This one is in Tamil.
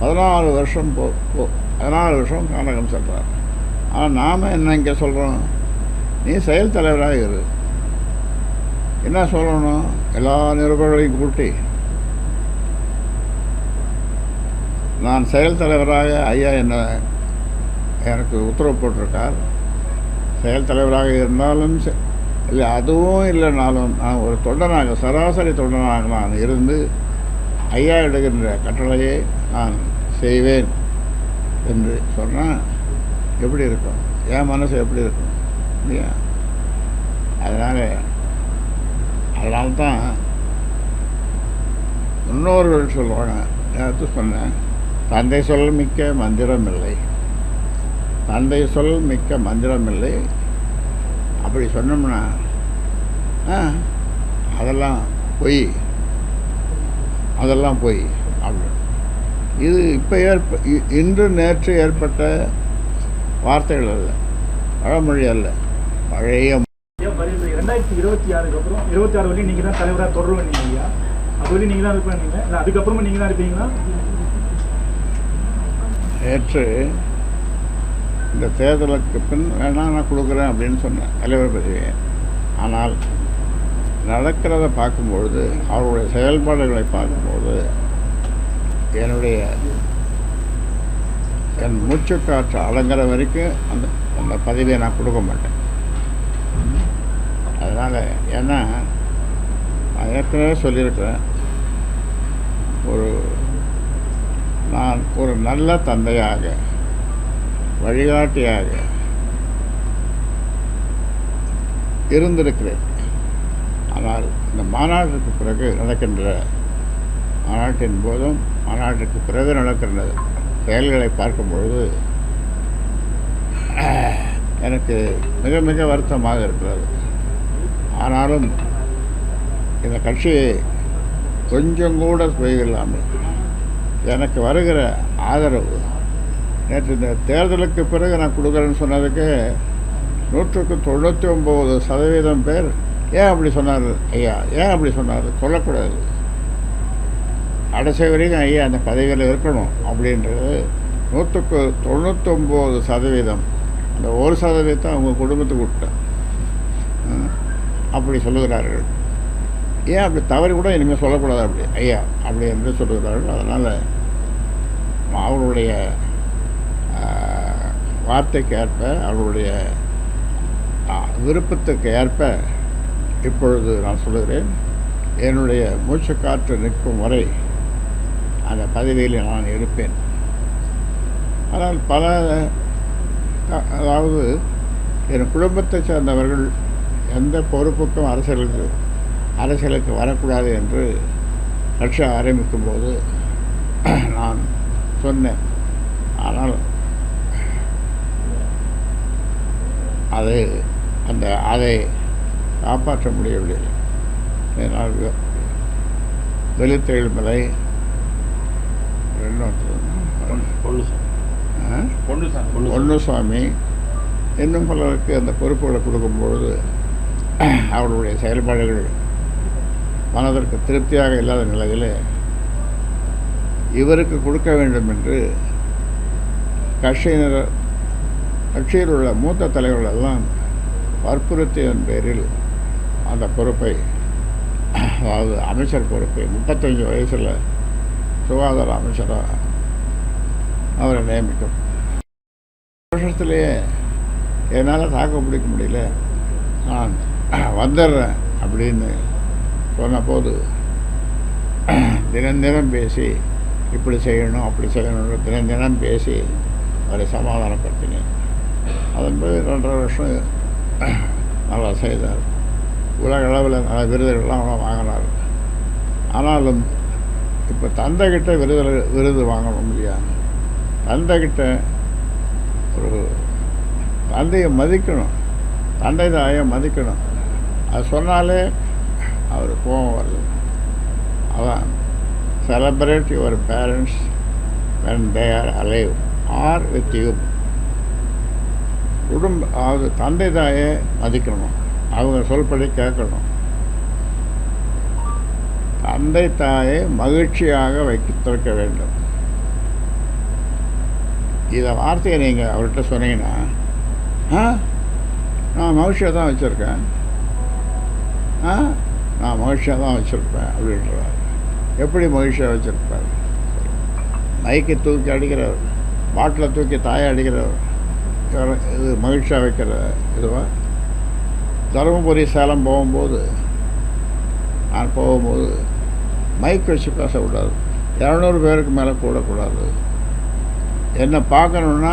14 வருஷம் 14 வருஷம் நாடகம் சொல்கிறார். ஆனால் நாம் என்ன இங்கே சொல்கிறோம், நீ செயல் தலைவராக இரு. என்ன சொல்லணும், எல்லா நிருபர்களையும் கூட்டி நான் செயல் தலைவராக ஐயா எனக்கு உத்தரவு போட்டிருக்கார். செயல் தலைவராக இருந்தாலும் இல்லை, அதுவும் இல்லைனாலும் நான் ஒரு தொண்டனாக, சராசரி தொண்டனாக நான் இருந்து ஐயா எடுக்கின்ற கட்டளையை நான் செய்வேன் என்று சொன்னால் எப்படி இருக்கும், என் மனசு எப்படி இருக்கும் இல்லையா? அதனால்தான் முன்னோர்கள் சொல்லுவாங்க, நேற்று சொன்னேன், தந்தை சொல் மிக்க மந்திரம் இல்லை, தந்தை சொல் மிக்க மந்திரம் இல்லை. அப்படி சொன்னோம்னா அதெல்லாம் பொய் அப்படி. இது இப்போ இன்று நேற்று ஏற்பட்ட வார்த்தைகள் அல்ல, பழமொழி அல்ல, பழைய 2026 அப்புறம் 26 வரையும் நீங்கள் தான் தலைவராக தொடருவீங்க ஐயா. அது வரையும் நீங்கள் தான் இருப்பீங்க, இல்லை அதுக்கப்புறமா நீங்கள் தான் இருப்பீங்களா? நேற்று இந்த தேர்தலுக்கு பின் வேணால் நான் கொடுக்குறேன் அப்படின்னு சொன்னேன் தலைவர் பதவியை. ஆனால் நடக்கிறத பார்க்கும்பொழுது, அவருடைய செயல்பாடுகளை பார்க்கும்போது என் மூச்சு காற்று அடங்குற வரைக்கும் அந்த பதவியை நான் கொடுக்க மாட்டேன். அதனால் ஏன்னா நான் ஏற்கனவே சொல்லியிருக்கிறேன், நான் ஒரு நல்ல தந்தையாக, வழிகாட்டியாக இருந்திருக்கிறேன். ஆனால் இந்த மாநாட்டிற்கு பிறகு நடக்கின்ற, மாநாட்டின் போதும் மாநாட்டிற்கு பிறகு நடக்கின்ற செயல்களை பார்க்கும்பொழுது எனக்கு மிக மிக வருத்தமாக இருக்கிறது. ஆனாலும் இந்த கட்சியை கொஞ்சம் கூட குறைவில்லாமல் எனக்கு வருகிற ஆதரவு, நேற்று இந்த தேர்தலுக்கு பிறகு நான் கொடுக்குறேன்னு சொன்னதுக்கு 99% பேர் ஏன் அப்படி சொன்னார் ஐயா, ஏன் அப்படி சொன்னார், சொல்லக்கூடாது, கடைசி வரைக்கும் ஐயா அந்த பதவியில் இருக்கணும் அப்படின்றது 99%. அந்த 1% அவங்க குடும்பத்துக்கு விட்டேன் அப்படி சொல்லுகிறார்கள். ஏன் அப்படி தவறு கூட இனிமேல் சொல்லக்கூடாது அப்படி ஐயா அப்படி என்று சொல்லுகிறார்கள். அதனால் அவருடைய வார்த்தைக்கு ஏற்ப, அவருடைய விருப்பத்துக்கு ஏற்ப இப்பொழுது நான் சொல்லுகிறேன், என்னுடைய மூச்சு காற்று நிற்கும் வரை அந்த பதவியில் நான் இருப்பேன். ஆனால் அதாவது என் குடும்பத்தை சேர்ந்தவர்கள் எந்த பொறுப்புக்கும் அரசியலுக்கு வரக்கூடாது என்று கட்சி ஆரம்பிக்கும்போது நான் சொன்னேன். ஆனால் அதை காப்பாற்ற முடியவில்லை. ஏன்னால் வெளித்தேழ்மலை பொன்னுசாமி இன்னும் பலருக்கு அந்த பொறுப்புகளை கொடுக்கும்பொழுது அவர்களுடைய செயல்பாடுகள் மனதிற்கு திருப்தியாக இல்லாத நிலையில் இவருக்கு கொடுக்க வேண்டும் என்று கட்சியில் உள்ள மூத்த தலைவர்கள் எல்லாம் வற்புறுத்தியதன் பேரில் அந்த பொறுப்பை, அதாவது அமைச்சர் பொறுப்பை 35 வயசில் சுகாதார அமைச்சராக அவரை நியமிக்கும். வருஷத்துலேயே என்னால் தாக்க பிடிக்க முடியல, நான் வந்துடுறேன் அப்படின்னு சொன்னபோது தினம் பேசி இப்படி செய்யணும் அப்படி செய்யணும்னு தினம் பேசி அவரை சமாதானப்படுத்தினேன். அதன் பிறகு 2.5 வருஷம் நல்லா செய்தார். உலக அளவில் நல்ல விருதுகள்லாம் வாங்கினார். ஆனாலும் இப்போ தந்தைகிட்ட விருது வாங்கணும் இல்லையா? தந்தைகிட்ட ஒரு தந்தையை மதிக்கணும், தந்தை தாயை மதிக்கணும். அது சொன்னாலே அவர் கோபம் வருது. அதான் celebrate your parents when they are alive or with you. அதாவது தந்தை தாயை மதிக்கணும், அவங்க சொல்படி கேட்கணும், தந்தை தாயை மகிழ்ச்சியாக வைத்திருக்க வேண்டும். இதை வார்த்தையை நீங்கள் அவர்கிட்ட சொன்னீங்கன்னா நான் மகிழ்ச்சியாக தான் வச்சுருக்கேன், நான் மகிழ்ச்சியாக தான் வச்சுருப்பேன் அப்படின்றார். எப்படி மகிழ்ச்சியாக வச்சுருப்பார்? மைக்கை தூக்கி அடிக்கிறவர், பாட்டிலை தூக்கி தாயை அடிக்கிறவர், இது மகிழ்ச்சியாக வைக்கிற இதுவா? தருமபுரி சேலம் போகும்போது நான் போகும்போது மைக் வச்சு பேசக்கூடாது, 200 பேருக்கு மேலே கூடக்கூடாது. என்னை பார்க்கணுன்னா